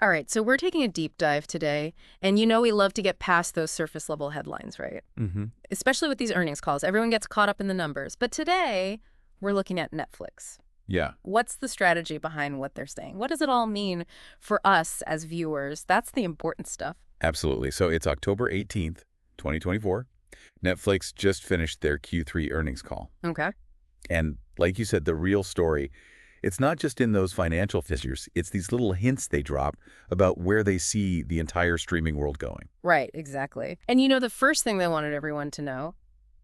All right, so we're taking a deep dive today, and you know we love to get past those surface level headlines, right? Mm-hmm. Especially with these earnings calls. Everyone gets caught up in the numbers. But today, we're looking at Netflix. Yeah, What's the strategy behind what they're saying? What does it all mean for us as viewers? That's the important stuff. absolutely. So it's October 18th, 2024. Netflix just finished their Q3 earnings call. Okay. And like you said, the real story, it's not just in those financial figures. It's these little hints they drop about where they see the entire streaming world going. Right, exactly. And you know, the first thing they wanted everyone to know,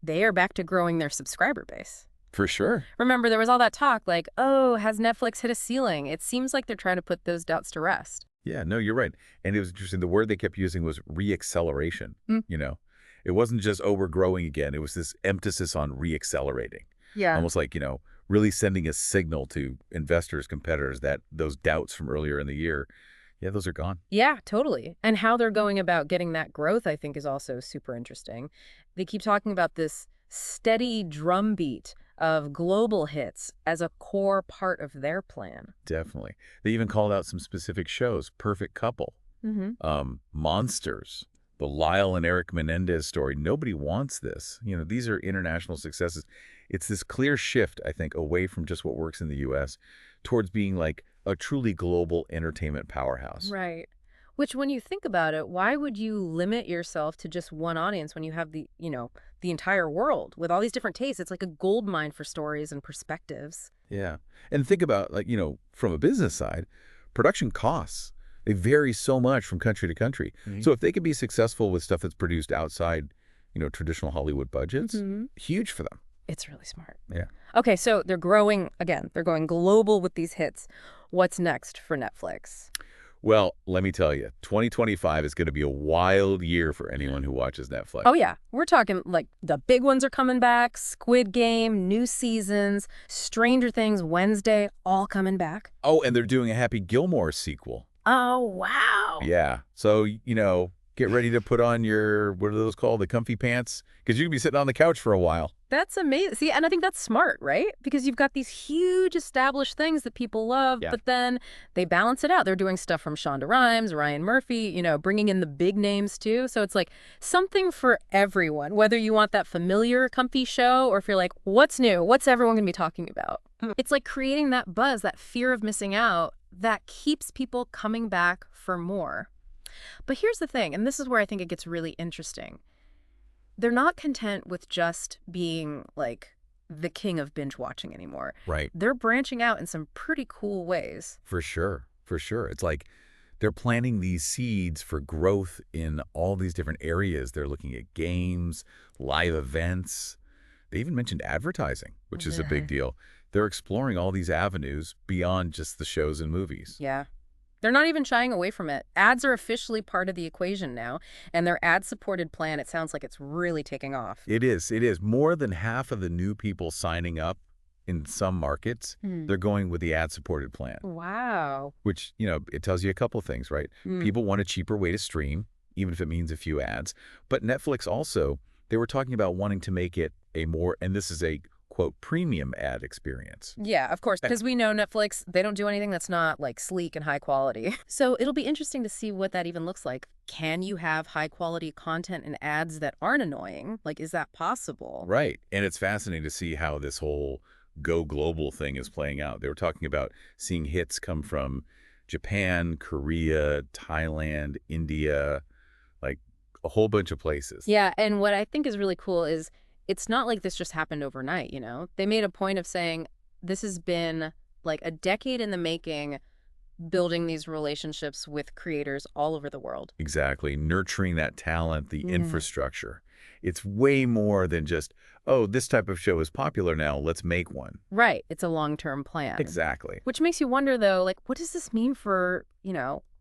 they are back to growing their subscriber base. For sure. Remember, there was all that talk like, oh, has Netflix hit a ceiling? It seems like they're trying to put those doubts to rest. Yeah, no, you're right. And it was interesting. The word they kept using was reacceleration. You know, it wasn't just, oh, we're growing again. It was this emphasis on reaccelerating. Yeah. Almost like, really sending a signal to investors, competitors that those doubts from earlier in the year, yeah, those are gone. Yeah, totally. And how they're going about getting that growth, I think, is also super interesting. They keep talking about this steady drumbeat of global hits as a core part of their plan. Definitely. They even called out some specific shows, Perfect Couple, Mm-hmm. Monsters, the Lyle and Eric Menendez story. Nobody wants this. These are international successes. It's this clear shift, I think, away from just what works in the U.S. towards being like a truly global entertainment powerhouse. Right. Which, when you think about it, why would you limit yourself to just one audience when you have the entire world with all these different tastes? It's like a gold mine for stories and perspectives. Yeah. And think about, like, from a business side, production costs, they vary so much from country to country. So if they can be successful with stuff that's produced outside, traditional Hollywood budgets, huge for them. It's really smart. Yeah. Okay, so they're growing again. They're going global with these hits. What's next for Netflix? Well, let me tell you, 2025 is going to be a wild year for anyone who watches Netflix. Oh, yeah. We're talking like the big ones are coming back, Squid Game, new seasons, Stranger Things Wednesday, all coming back. Oh, and they're doing a Happy Gilmore sequel. Oh, wow. Yeah. So, get ready to put on your, what are those called, the comfy pants? Because you can be sitting on the couch for a while. That's amazing. See, and I think that's smart, right? Because you've got these huge established things that people love, Yeah. but then they balance it out. They're doing stuff from Shonda Rhimes, Ryan Murphy, bringing in the big names too. So it's like something for everyone, whether you want that familiar, comfy show or if you're like, what's new? What's everyone going to be talking about? It's like creating that buzz, that fear of missing out that keeps people coming back for more. But here's the thing, and this is where I think it gets really interesting. They're not content with just being like the king of binge watching anymore. Right. They're branching out in some pretty cool ways. For sure. For sure. It's like they're planting these seeds for growth in all these different areas. They're looking at games, live events. They even mentioned advertising, which is a big deal. They're exploring all these avenues beyond just the shows and movies. Yeah. They're not even shying away from it. Ads are officially part of the equation now, and their ad-supported plan, it sounds like it's really taking off. It is. It is. More than half of the new people signing up in some markets, they're going with the ad-supported plan. Wow. Which, it tells you a couple things, right? People want a cheaper way to stream, even if it means a few ads. But Netflix also, they were talking about wanting to make it a more, and this is a, quote, premium ad experience. Yeah, of course, because we know Netflix, they don't do anything that's not like sleek and high quality. So it'll be interesting to see what that even looks like. Can you have high quality content and ads that aren't annoying? Like, is that possible? Right. And it's fascinating to see how this whole go global thing is playing out. They were talking about seeing hits come from Japan, Korea, Thailand, India, like a whole bunch of places. Yeah, and what I think is really cool is it's not like this just happened overnight, They made a point of saying this has been like a decade in the making, building these relationships with creators all over the world. Exactly. Nurturing that talent, the infrastructure. It's way more than just, oh, this type of show is popular now, let's make one. Right. It's a long-term plan. Exactly. Which makes you wonder, though, like, what does this mean for,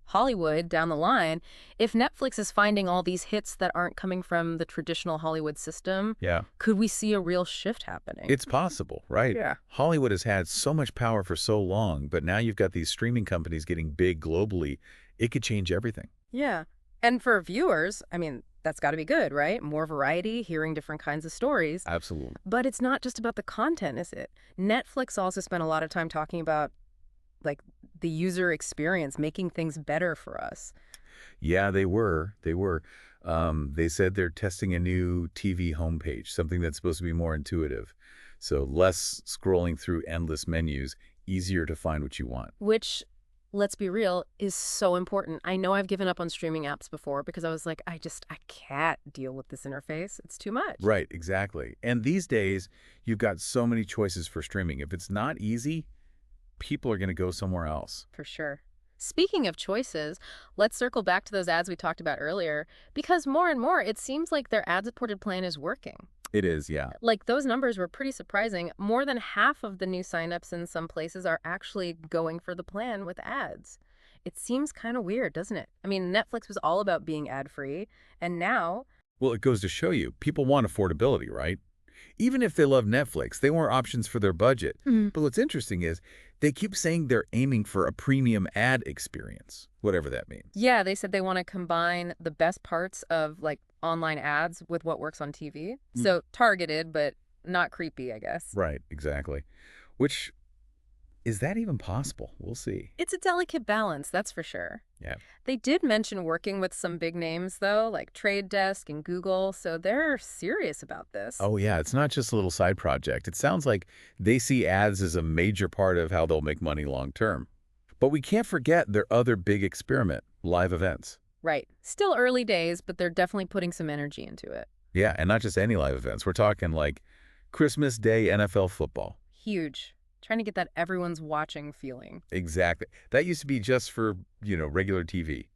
Hollywood down the line? If Netflix is finding all these hits that aren't coming from the traditional Hollywood system, Yeah. could we see a real shift happening? It's possible, right? Yeah. Hollywood has had so much power for so long, but now you've got these streaming companies getting big globally. It could change everything. Yeah. And for viewers, I mean, that's got to be good, right? More variety, hearing different kinds of stories. Absolutely. But it's not just about the content, is it? Netflix also spent a lot of time talking about like the user experience, making things better for us. Yeah, they were. They were. They said they're testing a new TV homepage, something that's supposed to be more intuitive. So less scrolling through endless menus, easier to find what you want. Which, let's be real, is so important. I know I've given up on streaming apps before because I was like, I can't deal with this interface. It's too much. Right, exactly. And these days, you've got so many choices for streaming. If it's not easy, people are going to go somewhere else. For sure. Speaking of choices, let's circle back to those ads we talked about earlier, because more and more it seems like their ad-supported plan is working. It is, yeah. Like those numbers were pretty surprising. More than half of the new signups in some places are actually going for the plan with ads. It seems kind of weird, doesn't it? I mean, Netflix was all about being ad-free, and now, Well, it goes to show you, people want affordability, right? Even if they love Netflix, they want options for their budget. Mhm. But what's interesting is they keep saying they're aiming for a premium ad experience, whatever that means. yeah, they said they want to combine the best parts of like online ads with what works on TV. Mm. So targeted, but not creepy, I guess. Right, exactly. Which, is that even possible? We'll see. It's a delicate balance, that's for sure. Yeah. They did mention working with some big names, though, like Trade Desk and Google, so they're serious about this. Oh, yeah, it's not just a little side project. It sounds like they see ads as a major part of how they'll make money long term. But we can't forget their other big experiment, live events. Right. Still early days, but they're definitely putting some energy into it. Yeah, and not just any live events. We're talking like Christmas Day NFL football. Huge. Trying to get that everyone's watching feeling. Exactly. That used to be just for, regular TV.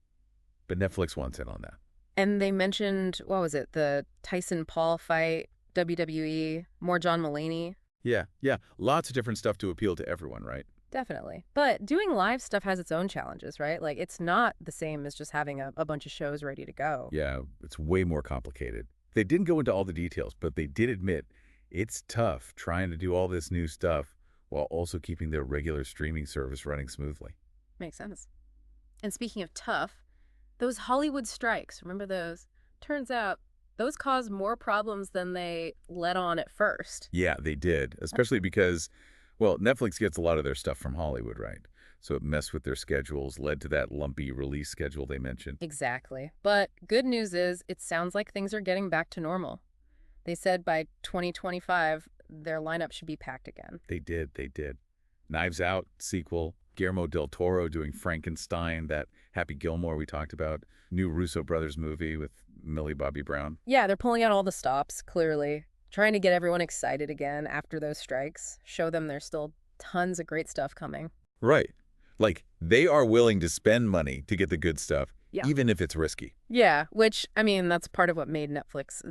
But Netflix wants in on that. And they mentioned, what was it, the Tyson Paul fight, WWE, more John Mulaney. Yeah, yeah. Lots of different stuff to appeal to everyone, right? Definitely. But doing live stuff has its own challenges, right? Like, it's not the same as just having a bunch of shows ready to go. Yeah, it's way more complicated. They didn't go into all the details, but they did admit it's tough trying to do all this new stuff while also keeping their regular streaming service running smoothly. Makes sense. And speaking of tough, those Hollywood strikes, remember those? Turns out those caused more problems than they let on at first. Yeah, they did, especially because, well, Netflix gets a lot of their stuff from Hollywood, right? So it messed with their schedules, led to that lumpy release schedule they mentioned. Exactly. But good news is it sounds like things are getting back to normal. They said by 2025, their lineup should be packed again. They did, they did. Knives Out sequel, Guillermo del Toro doing Frankenstein, that Happy Gilmore we talked about, new Russo brothers movie with Millie Bobby Brown. Yeah, they're pulling out all the stops, clearly. Trying to get everyone excited again after those strikes. Show them there's still tons of great stuff coming. Right. Like, they are willing to spend money to get the good stuff, Yeah. even if it's risky. Yeah, which, I mean, that's part of what made Netflix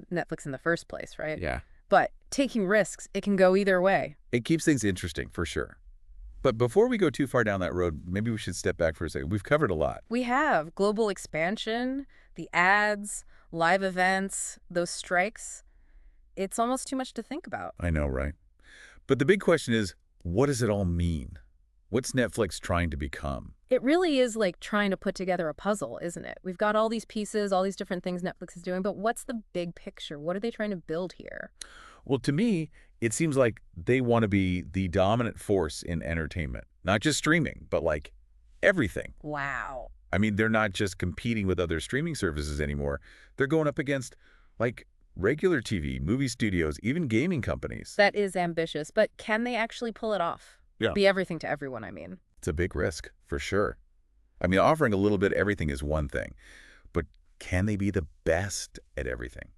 in the first place, right? Yeah. But taking risks, it can go either way. It keeps things interesting, for sure. But before we go too far down that road, maybe we should step back for a second. We've covered a lot. We have global expansion, the ads, live events, those strikes. It's almost too much to think about. I know, right? But the big question is, what does it all mean? What's Netflix trying to become? It really is like trying to put together a puzzle, isn't it? We've got all these pieces, all these different things Netflix is doing, but what's the big picture? What are they trying to build here? Well, to me, it seems like they want to be the dominant force in entertainment. Not just streaming, but like everything. Wow. I mean, they're not just competing with other streaming services anymore. They're going up against, like, regular TV, movie studios, even gaming companies. That is ambitious, but can they actually pull it off? Yeah. Be everything to everyone, I mean. It's a big risk, for sure. I mean, offering a little bit of everything is one thing, but can they be the best at everything?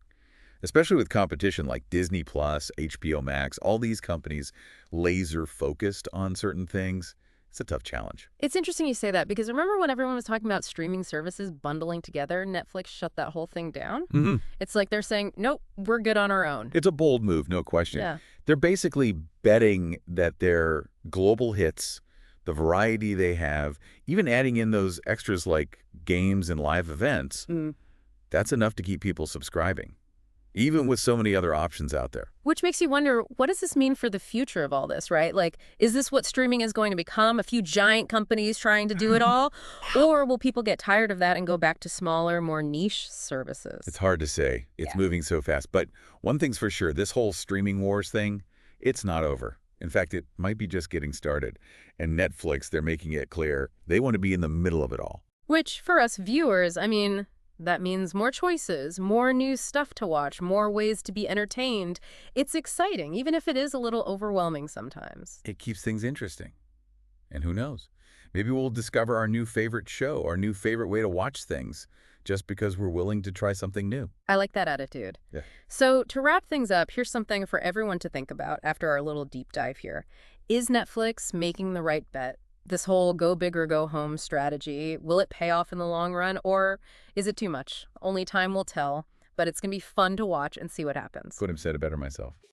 Especially with competition like Disney Plus, HBO Max, all these companies laser focused on certain things. It's a tough challenge. It's interesting you say that because remember when everyone was talking about streaming services bundling together, Netflix shut that whole thing down? Mm-hmm. It's like they're saying, nope, we're good on our own. It's a bold move, no question. Yeah. They're basically betting that their global hits, the variety they have, even adding in those extras like games and live events, that's enough to keep people subscribing, even with so many other options out there. Which makes you wonder, what does this mean for the future of all this, right? Like, is this what streaming is going to become? A few giant companies trying to do it all? Or will people get tired of that and go back to smaller, more niche services? It's hard to say. It's moving so fast. But one thing's for sure, this whole streaming wars thing, it's not over. In fact, it might be just getting started. And Netflix, they're making it clear they want to be in the middle of it all. Which, for us viewers, I mean, that means more choices, more new stuff to watch, more ways to be entertained. It's exciting, even if it is a little overwhelming sometimes. It keeps things interesting. And who knows? Maybe we'll discover our new favorite show, our new favorite way to watch things, just because we're willing to try something new. I like that attitude. Yeah. So, to wrap things up, here's something for everyone to think about after our little deep dive here. Is Netflix making the right bet? This whole go big or go home strategy, will it pay off in the long run, or is it too much? Only time will tell, but it's going to be fun to watch and see what happens. Couldn't have said it better myself.